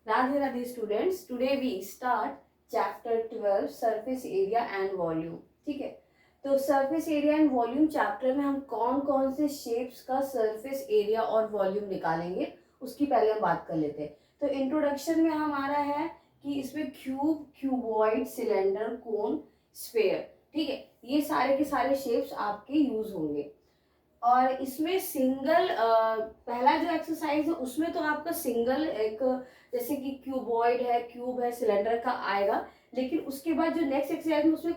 Radhe Radhe students, today we start chapter 12 surface area and volume. ठीक है, तो surface area and volume chapter में हम कौन कौन से शेप्स का सरफेस एरिया और वॉल्यूम निकालेंगे उसकी पहले हम बात कर लेते हैं। तो इंट्रोडक्शन में हमारा है कि इसमें क्यूब, क्यूबॉइड, सिलेंडर, कोन, स्फेयर, ठीक है, ये सारे के सारे शेप्स आपके यूज होंगे। और इसमें सिंगल पहला जो एक्सरसाइज है उसमें तो आपका सिंगल एक, जैसे कि क्यूबॉइड है, क्यूब है, सिलेंडर का आएगा। लेकिन उसके बाद जो नेक्स्ट एक्सरसाइज में उसमें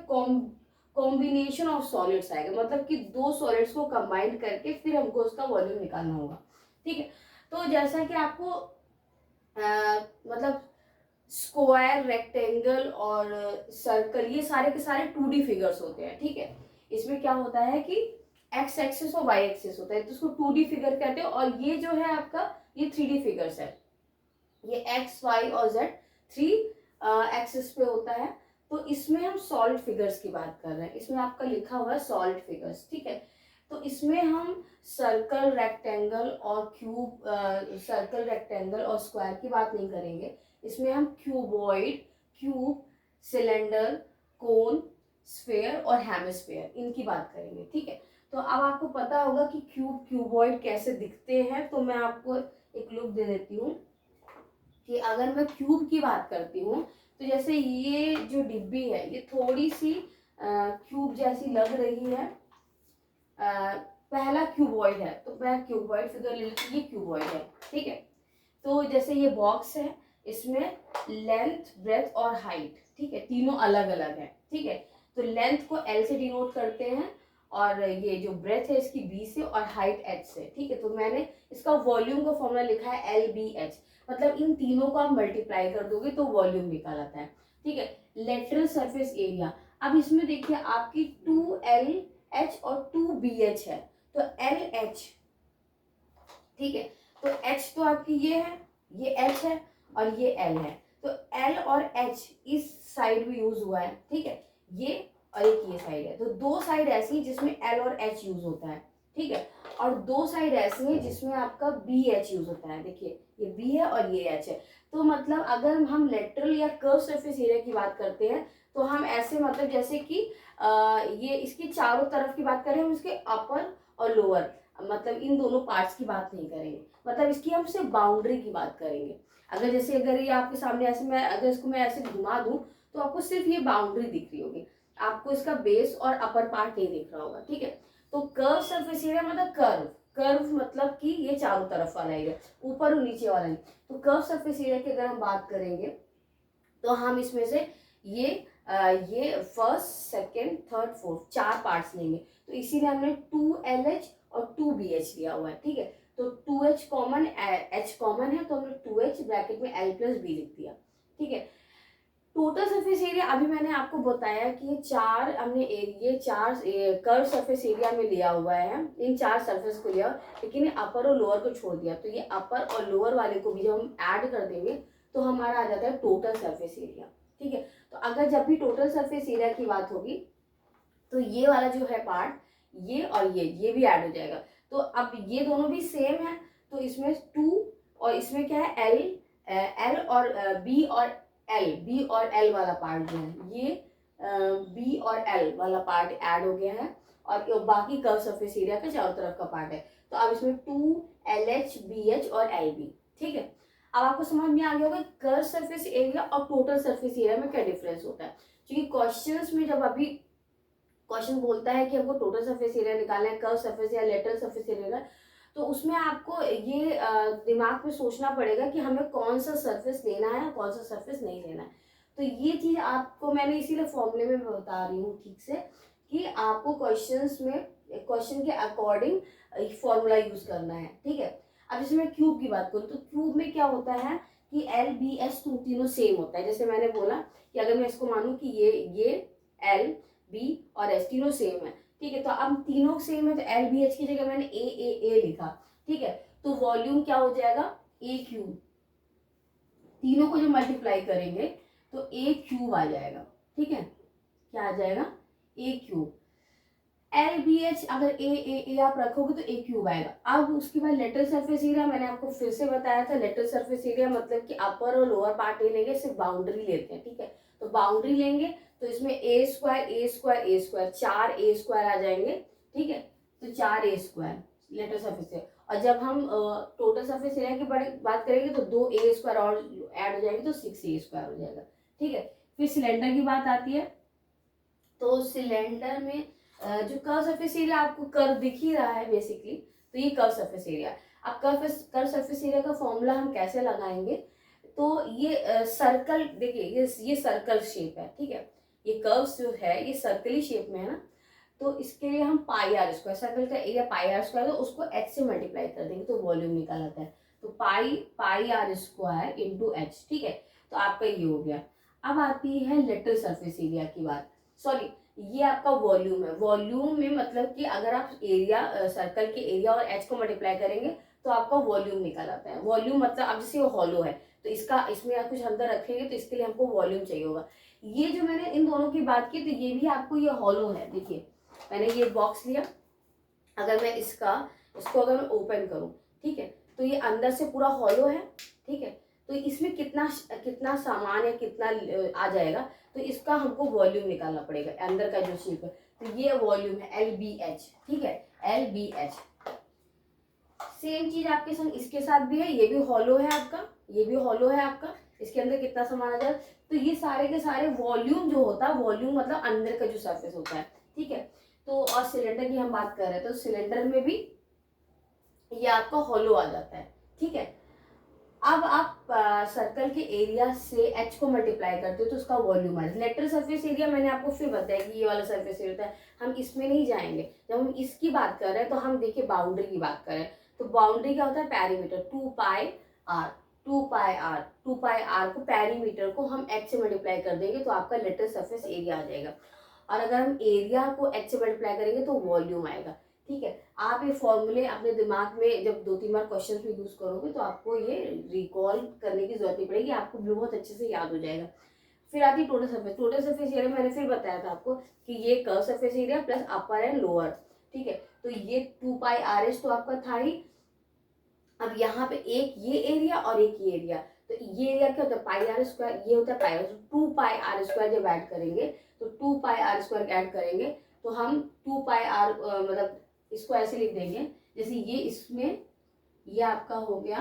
कॉम्बिनेशन ऑफ सॉलिड्स आएगा, मतलब कि दो सॉलिड्स को कंबाइन करके फिर हमको उसका वॉल्यूम निकालना होगा। ठीक है, तो जैसा कि आपको मतलब स्क्वायर, रेक्टेंगल और सर्कल, ये सारे के सारे 2D फिगर्स होते हैं। ठीक है, इसमें क्या होता है कि एक्स एक्सिस और वाई एक्सिस होता है, तो उसको 2D फिगर कहते हैं। और ये जो है आपका, ये 3D फिगर्स है। ये एक्स, वाई और जेड 3 एक्सिस पे होता है। तो इसमें हम सॉलिड फिगर्स की बात कर रहे हैं, इसमें आपका लिखा हुआ है सॉलिड फिगर्स। ठीक है, तो इसमें हम सर्कल, रेक्टेंगल और क्यूब, सर्कल, रेक्टेंगल और स्क्वायर की बात नहीं करेंगे। इसमें हम क्यूबॉइड, क्यूब, सिलेंडर, कोन, स्फेयर और हेमिस्फेयर, इनकी बात करेंगे। ठीक है, तो अब आपको पता होगा कि क्यूब, क्यूबॉइड कैसे दिखते हैं। तो मैं आपको एक लुक दे देती हूँ कि अगर मैं क्यूब की बात करती हूँ, तो जैसे ये जो डिब्बी है ये थोड़ी सी क्यूब जैसी लग रही है। पहला क्यूबॉइड है, तो मैं क्यूबॉइड फिगर ले लेती हूँ, ये क्यूबॉइड है। ठीक है, तो जैसे ये बॉक्स है, इसमें लेंथ, ब्रेथ और हाइट, ठीक है, तीनों अलग अलग है। ठीक है, तो लेंथ को एल से डिनोट करते हैं, और ये जो ब्रेथ है इसकी बी से, और हाइट एच से। ठीक है, तो मैंने इसका वॉल्यूम का फॉर्मूला लिखा है एल बी एच, मतलब इन तीनों को आप मल्टीप्लाई कर दोगे तो वॉल्यूम निकाल आता है। ठीक है, लेटरल सरफेस एरिया, अब इसमें देखिए आपकी 2LH और 2BH है, तो LH, ठीक है, तो H तो आपकी ये है, ये H है और ये L है। तो L और H इस साइड में यूज हुआ है। ठीक है, ये और एक ये साइड है, तो दो साइड ऐसी जिसमें L और H यूज होता है। ठीक है, और दो साइड ऐसी है जिसमें आपका BH यूज होता है। देखिए ये B है और ये H है। तो मतलब अगर हम लेटरल या कर्व सरफेस एरिया की बात करते हैं, तो हम ऐसे, मतलब जैसे कि ये इसकी चारों तरफ की बात करें, हम इसके अपर और लोअर, मतलब इन दोनों पार्ट्स की बात नहीं करेंगे, मतलब इसकी हम सिर्फ बाउंड्री की बात करेंगे। अगर जैसे अगर ये आपके सामने ऐसे, मैं अगर इसको मैं ऐसे घुमा दूं, तो आपको सिर्फ ये बाउंड्री दिख रही होगी, आपको इसका बेस और अपर पार्ट नहीं दिख रहा होगा। ठीक है, तो कर्व सरफेस एरिया मतलब कर्व, कर्व मतलब कि ये चारों तरफ वाला एरिया, ऊपर और नीचे वाला नहीं। तो कर्व सरफेस एरिया की अगर हम बात करेंगे, तो हम इसमें से ये ये फर्स्ट, सेकेंड, थर्ड, फोर्थ चार पार्ट्स लेंगे। तो इसीलिए हमने 2LH और 2BH लिया हुआ है। ठीक है, तो 2H कॉमन, H कॉमन है, तो हमने 2H ब्रैकेट में L प्लस बी लिख दिया। ठीक है, टोटल सरफेस एरिया अभी मैंने आपको बताया कि ये चार हमने ये चार कर्व सरफेस एरिया में लिया हुआ है, इन चार सरफेस को लिया, लेकिन अपर और लोअर को छोड़ दिया। तो ये अपर और लोअर वाले को भी जब हम ऐड कर देंगे तो हमारा आ जाता है टोटल सरफेस एरिया। ठीक है, तो अगर जब भी टोटल सरफेस एरिया की बात होगी, तो ये वाला जो है पार्ट, ये और ये भी ऐड हो जाएगा। तो अब ये दोनों भी सेम है, तो इसमें 2 और इसमें क्या है L, L और बी और एल वाला पार्ट जो है, ये बी और एल वाला पार्ट ऐड हो गया है, और बाकी कर्व सरफेस एरिया का चारों तरफ का पार्ट है। तो अब इसमें 2LH, BH और LB। ठीक है, अब आपको समझ में आ गया होगा कर्व सरफेस एरिया और टोटल सरफेस एरिया में क्या डिफरेंस होता है। क्योंकि क्वेश्चंस में जब अभी क्वेश्चन बोलता है कि हमको टोटल सरफेस एरिया निकालना है, कर्व सरफेस या लेटरल सरफेस एरिया, तो उसमें आपको ये दिमाग में सोचना पड़ेगा कि हमें कौन सा सरफेस लेना है और कौन सा सरफेस नहीं लेना है। तो ये चीज आपको मैंने इसीलिए फॉर्मूले में बता रही हूँ ठीक से, कि आपको क्वेश्चंस में क्वेश्चन के अकॉर्डिंग फॉर्मूला यूज करना है। ठीक है, अब जैसे मैं क्यूब की बात करूँ, तो क्यूब में क्या होता है कि LBH तीनों सेम होता है। जैसे मैंने बोला कि अगर मैं इसको मानूं कि ये LB और H तीनों सेम है। ठीक है, तो अब तीनों सेम है, तो LBH की जगह मैंने ए लिखा। ठीक है, तो वॉल्यूम क्या हो जाएगा, AQ, तीनों को जो मल्टीप्लाई करेंगे तो A क्यूब आ जाएगा। ठीक है, क्या आ जाएगा, A cube. L B H, अगर ए आप रखोगे तो ए क्यूब आएगा। अब उसके बाद लेटरल सरफेस एरिया, मैंने आपको फिर से बताया था, लेटरल सरफेस एरिया मतलब कि अपर और लोअर पार्ट नहीं लेंगे, सिर्फ बाउंड्री लेते हैं, ठीक है। तो बाउंड्री लेंगे तो इसमें ए स्क्वायर ए स्क्वायर ए स्क्वायर, 4 ए स्क्वायर आ जाएंगे, ठीक है। तो 4 ए स्क्वायर लेटरल सरफेस एरिया। और जब हम टोटल सरफेस एरिया की बात करेंगे तो 2 ए स्क्वायर और ऐड हो जाएंगे तो 6 ए स्क्वायर हो जाएगा, ठीक है। फिर सिलेंडर की बात आती है, तो सिलेंडर में जो कर्व सरफेस एरिया आपको कर्व दिख ही रहा है बेसिकली, तो ये कर्व सरफेस एरिया। अब कर्व सरफेस एरिया का फॉर्मूला हम कैसे लगाएंगे, तो ये सर्कल, देखिए ये सर्कल शेप है, ठीक है। ये कर्व जो है ये सर्कली शेप में है ना, तो इसके लिए हम पाई आर स्क्वायर, सर्कल का एरिया पाई आर स्क्वायर, तो उसको एच से मल्टीप्लाई कर देंगे तो वॉल्यूम निकल आता है। तो पाई आर स्क्वायर इंटू एच, ठीक है। तो आपका ये हो गया। अब आती है लेटरल सरफेस एरिया की बात, सॉरी ये आपका वॉल्यूम है। वॉल्यूम में मतलब कि अगर आप एरिया सर्कल के एरिया और एच को मल्टीप्लाई करेंगे तो आपका वॉल्यूम निकल आता है। वॉल्यूम मतलब अब जैसे वो हॉलो है तो इसका इसमें आप कुछ अंदर रखेंगे तो इसके लिए हमको वॉल्यूम चाहिए होगा। ये जो मैंने इन दोनों की बात की, तो ये भी आपको ये हॉलो है। देखिए मैंने ये बॉक्स लिया, अगर मैं इसको अगर मैं ओपन करूं, ठीक है, तो ये अंदर से पूरा हॉलो है, ठीक है। तो इसमें कितना सामान या कितना आ जाएगा, तो इसका हमको वॉल्यूम निकालना पड़ेगा, अंदर का जो शेप है। तो ये वॉल्यूम है एल बी एच, ठीक है, एल बी एच। सेम चीज आपके संग इसके साथ भी है, ये भी हॉलो है आपका, ये भी हॉलो है आपका, इसके अंदर कितना सामान आ जाएगा। तो ये सारे के सारे वॉल्यूम जो होता है, वॉल्यूम मतलब अंदर का जो सरफेस होता है, ठीक है। तो और सिलेंडर की हम बात कर रहे हैं, तो सिलेंडर में भी ये आपका हॉलो आ जाता है, ठीक है। अब आप सर्कल के एरिया से एच को मल्टीप्लाई करते हो तो उसका वॉल्यूम है। लेटरल सरफेस एरिया मैंने आपको फिर बताया कि ये वाला सरफेस एरिया होता है, हम इसमें नहीं जाएंगे। जब हम इसकी बात कर रहे हैं तो हम देखिए बाउंड्री की बात करें, तो बाउंड्री क्या होता है, perimeter, 2 pi R, 2 pi R को पेरीमीटर को हम एच से मल्टीप्लाई कर देंगे तो आपका लेटरल सरफेस एरिया आ जाएगा। और अगर हम एरिया को एच से मल्टीप्लाई करेंगे तो वॉल्यूम आएगा, ठीक है। आप ये फॉर्मूले अपने दिमाग में जब 2-3 बार क्वेश्चन में यूज करोगे तो आपको ये रिकॉल करने की जरूरत नहीं पड़ेगी, आपको बहुत अच्छे से याद हो जाएगा। फिर आती है total surface. Total surface area मैंने फिर बताया था आपको कि ये curve surface area plus upper and lower, ठीक है। तो ये 2 पाई आर एच तो आपका था ही। अब यहाँ पे एक ये एरिया और एक ये एरिया, तो ये एरिया क्या होता है, पाई आर स्क्वायर, ये होता है पाई आर, 2 पाई आर स्क्वायर जब ऐड करेंगे तो 2 पाई आर स्क्वायर ऐड करेंगे तो हम 2 पाई आर मतलब इसको ऐसे लिख देंगे, जैसे ये इसमें ये आपका हो गया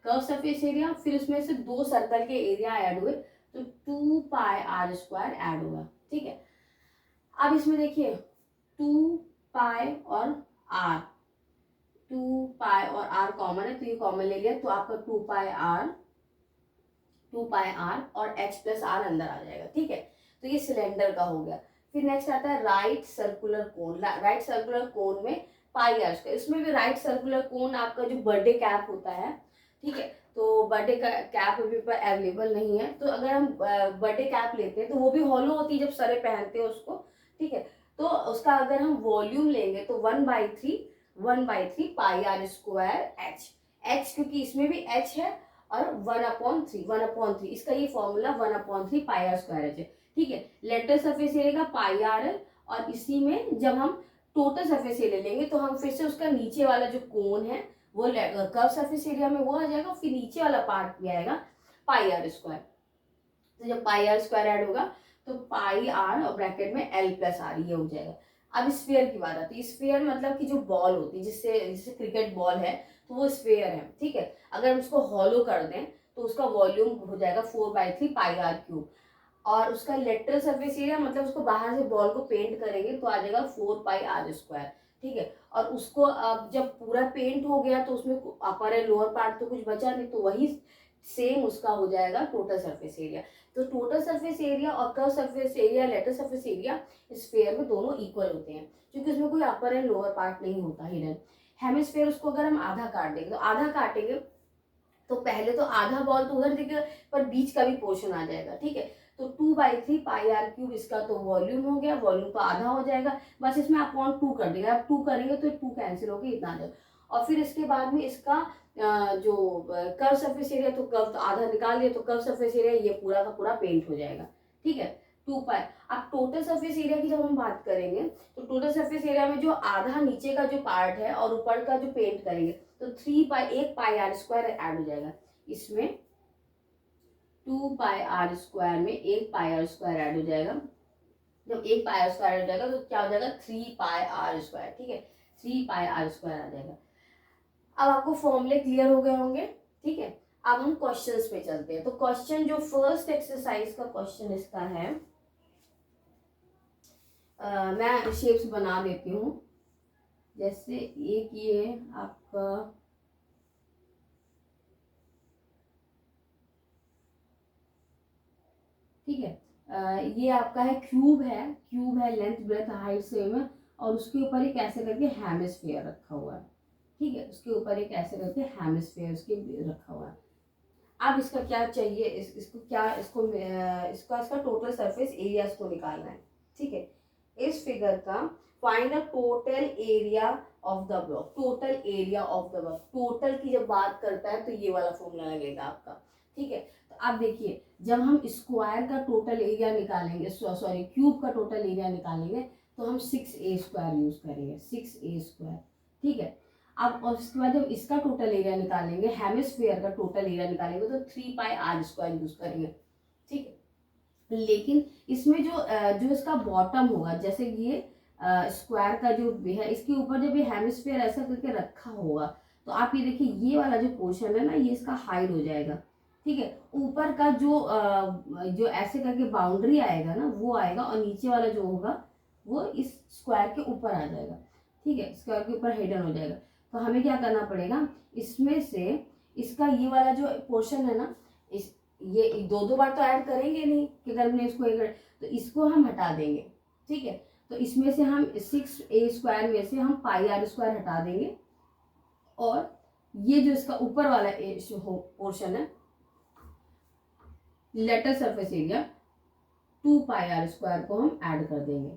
कर्व सरफेस एरिया, फिर उसमें से 2 सर्कल के एरिया ऐड हुए तो 2 पाई आर स्क्वायर ऐड होगा, ठीक है। अब इसमें देखिए 2 पाई और आर, 2 पाई और आर कॉमन है तो ये कॉमन ले लिया, तो आपका 2 पाई आर और एच प्लस आर अंदर आ जाएगा, ठीक है। तो ये सिलेंडर का हो गया। फिर नेक्स्ट आता है right circular cone. Right circular cone में पाई आर स्क्वायर, इसमें भी राइट सर्कुलर कोन आपका जो बर्थडे कैप होता है, ठीक है। तो बर्थडे का कैप अभी पर अवेलेबल नहीं है, तो अगर हम बर्थडे कैप लेते हैं तो वो भी हॉलो होती है जब सरे पहनते हैं उसको, ठीक है। तो उसका अगर हम वॉल्यूम लेंगे तो 1/3 पाई आर स्क्वायर एच, क्योंकि इसमें भी एच है, और 1/3 इसका ये formula 1/3 pi R square H है, ठीक है। लेटरल सरफेस एरिया का पाई आर है, और इसी में जब हम टोटल सरफेस एरिया लेंगे तो हम फिर से उसका नीचे वाला जो कोन है वो कर्व सरफेस एरिया में वो आ जाएगा, फिर नीचे वाला पार्ट भी आएगा पाई आर स्क्वायर। तो जब पाई आर स्क्वायर ऐड होगा तो पाई आर और ब्रैकेट में एल प्लस आर ये हो जाएगा। अब स्फीयर की बात आती है। स्फीयर मतलब कि जो बॉल होती है, जिससे क्रिकेट बॉल है तो वो स्फीयर है, ठीक है। अगर हम उसको हॉलो कर दें तो उसका वॉल्यूम हो जाएगा 4/3 पाई आर क्यूब, और उसका लेटरल सरफेस एरिया मतलब उसको बाहर से बॉल को पेंट करेंगे तो आ जाएगा 4 पाई आर स्क्वायर, ठीक है। और उसको अब जब पूरा पेंट हो गया तो उसमें अपर एंड लोअर पार्ट तो कुछ बचा नहीं, तो वही सेम उसका हो जाएगा टोटल सरफेस एरिया। तो टोटल सरफेस एरिया और curve surface area, lateral surface area sphere में दोनों इक्वल होते हैं, क्योंकि उसमें कोई अपर एंड लोअर पार्ट नहीं होता हिडन। हेमिस्फीयर उसको अगर हम आधा काट देंगे, तो आधा काटेंगे तो पहले तो आधा बॉल तो उधर दिखेगा पर बीच का भी पोर्शन आ जाएगा, ठीक है। तो 2/3 पाई आर क्यूब इसका तो वॉल्यूम हो गया, वॉल्यूम तो आधा हो जाएगा, बस इसमें आप 2 कर देंगे, आप 2 करेंगे तो 2 कैंसिल होकर इतना आ जाएगा। और फिर इसके बाद में इसका जो कर्व सरफेस एरिया, तो कर्व तो आधा निकाल दिया, तो कर्व सरफेस एरिया ये पूरा का पूरा पेंट हो जाएगा, ठीक है। 2 पाई। अब टोटल सरफेस एरिया की जब हम बात करेंगे तो टोटल सरफेस एरिया में जो आधा नीचे का जो पार्ट है और ऊपर का जो पेंट करेंगे तो 3 पाई, 1 पाई आर स्क्वायर ऐड हो जाएगा इसमें। 2 पाई आर स्क्वायर में 1 पाई आर स्क्वायर ऐड हो जाएगा। जब 1 पाई आर स्क्वायर हो जाएगा तो क्या हो जाएगा 3 पाई आर स्क्वायर। ठीक है, 3 पाई आर स्क्वायर आ जाएगा। अब आपको फॉर्मूले क्लियर हो गए होंगे। ठीक है, अब हम क्वेश्चंस पे चलते हैं। तो क्वेश्चन जो फर्स्ट एक्सरसाइज का क्वेश्चन इसका है, मैं शेप्स बना देती हूँ। जैसे एक ये आपका ठीक है, ये आपका है क्यूब है लेंथ ब्रेथ हाइट सेम है और उसके ऊपर एक ऐसे करके हेमिस्फीयर रखा हुआ है। ठीक है, उसके ऊपर एक ऐसे करके हेमिस्फीयर उसके रखा हुआ है। अब इसका क्या चाहिए, इसको क्या इसका टोटल सरफेस एरिया इसको निकालना है। ठीक है, इस फिगर का find the total area of the block. Total area of the block, total की जब बात करता है तो ये वाला फॉर्मूला लगेगा आपका। ठीक है, तो आप देखिए जब हम स्क्वायर का टोटल एरिया निकालेंगे, सॉरी क्यूब का टोटल एरिया निकालेंगे तो हम 6a स्क्वायर यूज करेंगे, 6a स्क्वायर। ठीक है, अब और उसके बाद जब इसका टोटल एरिया निकालेंगे, हेमिस्फीयर का टोटल एरिया निकालेंगे तो 3 पाई आर स्क्वायर यूज करेंगे। ठीक है, लेकिन इसमें जो इसका बॉटम होगा, जैसे ये स्क्वायर का जो भी है इसके ऊपर जब ये हेमिस्फीयर ऐसा करके रखा होगा तो आप ये देखिए ये वाला जो पोर्शन है ना ये इसका हाइड हो जाएगा। ठीक है, ऊपर का जो ऐसे करके बाउंड्री आएगा ना वो आएगा और नीचे वाला जो होगा वो इस स्क्वायर के ऊपर आ जाएगा। ठीक है, स्क्वायर के ऊपर हिडन हो जाएगा। तो हमें क्या करना पड़ेगा, इसमें से इसका ये वाला जो पोर्शन है ना, इस ये दो बार तो ऐड करेंगे नहीं कि अगर हमने इसको तो इसको हम हटा देंगे। ठीक है, तो इसमें से हम 6a स्क्वायर में से हम पाई आर स्क्वायर हटा देंगे और ये जो इसका ऊपर वाला पोर्शन है lateral surface area 2 pi R square को हम ऐड कर देंगे।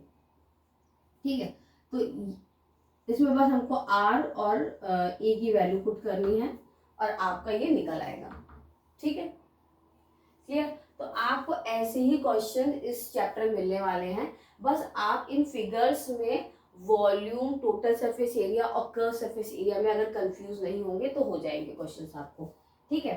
ठीक है, तो इसमें बस हमको आर और ए की वैल्यू पुट करनी है और आपका ये निकल आएगा। ठीक है, क्लियर। तो आपको ऐसे ही क्वेश्चन इस चैप्टर मिलने वाले हैं। बस आप इन फिगर्स में वॉल्यूम, टोटल सरफेस एरिया और कर्व सरफेस एरिया में अगर कंफ्यूज नहीं होंगे तो हो जाएंगे क्वेश्चंस आपको। ठीक है,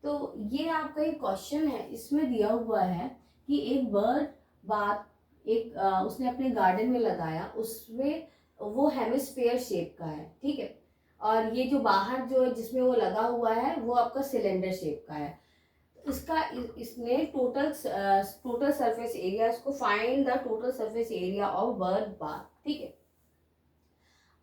तो ये आपका एक क्वेश्चन है, इसमें दिया हुआ है कि एक बर्ड उसने अपने गार्डन में लगाया, उसमें वो हेमिस्फीयर शेप का है। ठीक है, और ये जो बाहर जो जिसमें वो लगा हुआ है वो आपका सिलेंडर शेप का है। इसका इसने टोटल सरफेस एरिया, इसको find the total surface area of bird bath. ठीक है,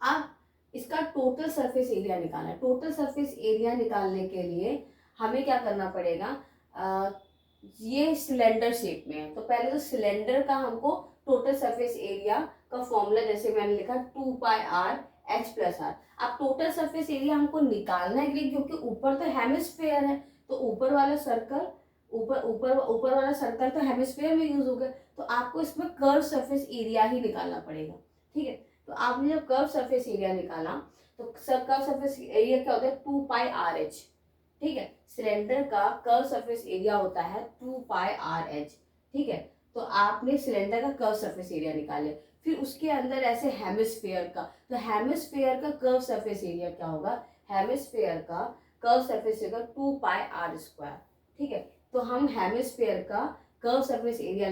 अब इसका टोटल सरफेस एरिया निकालना है। टोटल सरफेस एरिया निकालने के लिए हमें क्या करना पड़ेगा, ये सिलेंडर शेप में है तो पहले तो सिलेंडर का हमको टोटल सरफेस एरिया का फॉर्मूला जैसे मैंने लिखा 2 pi R H plus are. अब टोटल सरफेस एरिया हमको निकालना है क्योंकि ऊपर तो हेमिस्फीयर है तो ऊपर वाला सर्कल ऊपर वाला सर्कल तो हेमिस्फीयर में यूज हो गया, तो आपको इसमें कर्व सरफेस एरिया ही निकालना पड़ेगा। ठीक है, तो आपने जब कर्व सरफेस एरिया निकाला तो कर्व सरफेस एरिया क्या होता है 2 पाई आर एच। ठीक है, सिलेंडर का कर्व सरफेस एरिया होता है 2 पाई आर एच। ठीक है, तो आपने सिलेंडर का कर्व सरफेस एरिया निकाले, फिर उसके अंदर ऐसे हेमिस्फीयर का, तो हेमिस्फीयर का कर्व सरफेस एरिया क्या होगा, हेमिस्फीयर का curve surface area 2 pi R square. ठीक है, तो हम हेमिस्फीयर का कर्व सरफेस एरिया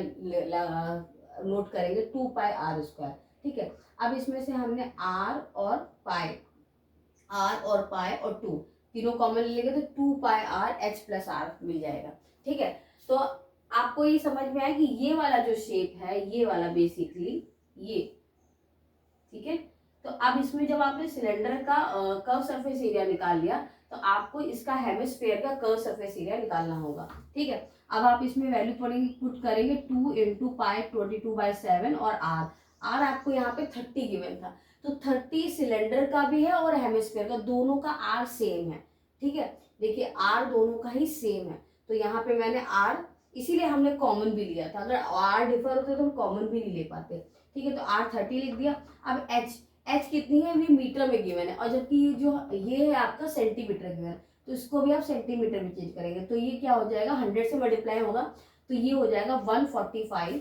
नोट करेंगे 2 पाई आर स्क्वायर। ठीक है, अब इसमें से हमने आर और पाई और 2 तीनों कॉमन लेंगे तो 2 pi R H plus are मिल जाएगा। ठीक है, तो आपको ये समझ में आया कि ये वाला जो शेप है ये वाला बेसिकली ये। ठीक है, तो अब इसमें जब आपने सिलेंडर का कर्व सरफेस एरिया निकाल लिया तो आपको इसका हेमिस्फीयर का कर्व सरफेस एरिया निकालना होगा। ठीक है, अब आप इसमें वैल्यू पुट करेंगे 2 इंटू पाई 22/7 और आर आपको यहाँ पे 30 गिवन था तो 30 सिलेंडर का भी है और हेमिस्फीयर का, दोनों का आर सेम है। ठीक है, देखिए आर दोनों का ही सेम है तो यहाँ पे मैंने आर इसीलिए हमने कॉमन भी लिया था, अगर आर डिफर होते तो हम कॉमन भी नहीं ले पाते। ठीक है, तो आर 30 लिख दिया। अब एच कितनी है, ये मीटर में गिवन है, और जबकि जो ये है आपका सेंटीमीटर गिवन है, तो इसको भी आप सेंटीमीटर में चेंज करेंगे, तो ये क्या हो जाएगा, 100 से मल्टीप्लाई होगा तो ये हो जाएगा 145,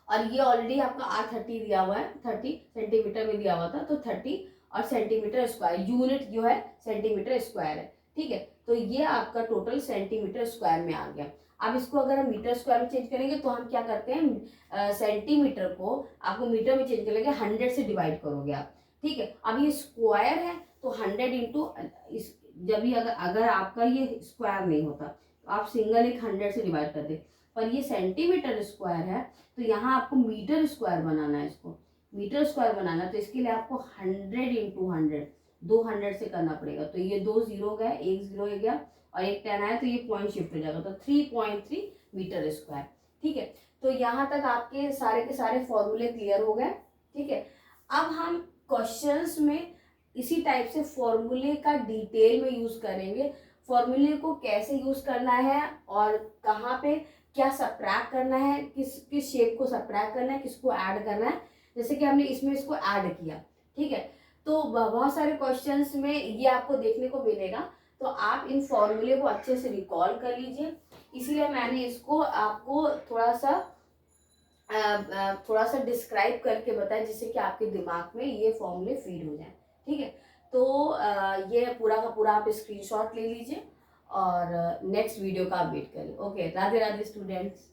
और ये ऑलरेडी आपका R30 दिया हुआ है, 30 सेंटीमीटर में दिया हुआ था, तो 30 और सेंटीमीटर स्क्वायर, यूनिट जो है सेंटीमीटर स्क्वायर है, ठीक है। तो ये आपका टोटल सेंटीमीटर स्क्वायर में आ गया। अब इसको अगर हम मीटर स्क्वायर में चेंज करेंगे तो हम क्या करते हैं, सेंटीमीटर को आपको मीटर में चेंज करेंगे, 100 से डिवाइड करोगे आप, ठीक है। अब ये स्क्वायर है तो 100 इंटू, जब भी अगर आपका ये स्क्वायर नहीं होता तो आप सिंगल एक 100 से डिवाइड कर दे, पर ये सेंटीमीटर स्क्वायर है तो यहाँ आपको मीटर स्क्वायर बनाना है, इसको मीटर स्क्वायर बनाना है, तो इसके लिए आपको 100 इंटू 100, 200 से करना पड़ेगा, तो ये 2 जीरो गए, 1 जीरो हो गया और एक 10 आया, तो ये पॉइंट शिफ्ट हो जाएगा, तो 3.3 मीटर स्क्वायर, ठीक है। तो यहाँ तक आपके सारे के सारे फॉर्मूले क्लियर हो गए, ठीक है। अब हम क्वेश्चंस में इसी टाइप से फॉर्मूले का डिटेल में यूज करेंगे, फॉर्मूले को कैसे यूज करना है और कहाँ पे क्या सब्ट्रैक्ट करना है, किस शेप को सब्ट्रैक्ट करना है, किसको ऐड करना है, जैसे कि हमने इसमें इसको ऐड किया, ठीक है। तो बहुत सारे क्वेश्चंस में ये आपको देखने को मिलेगा, तो आप इन फॉर्मूले को अच्छे से रिकॉल कर लीजिए, इसीलिए मैंने इसको आपको थोड़ा सा डिस्क्राइब करके बताया, जिससे कि आपके दिमाग में ये फॉर्मूले फीड हो जाए, ठीक है। तो ये पूरा का पूरा आप स्क्रीनशॉट ले लीजिए और नेक्स्ट वीडियो का आप वेट करिए। Okay, Radhe Radhe students.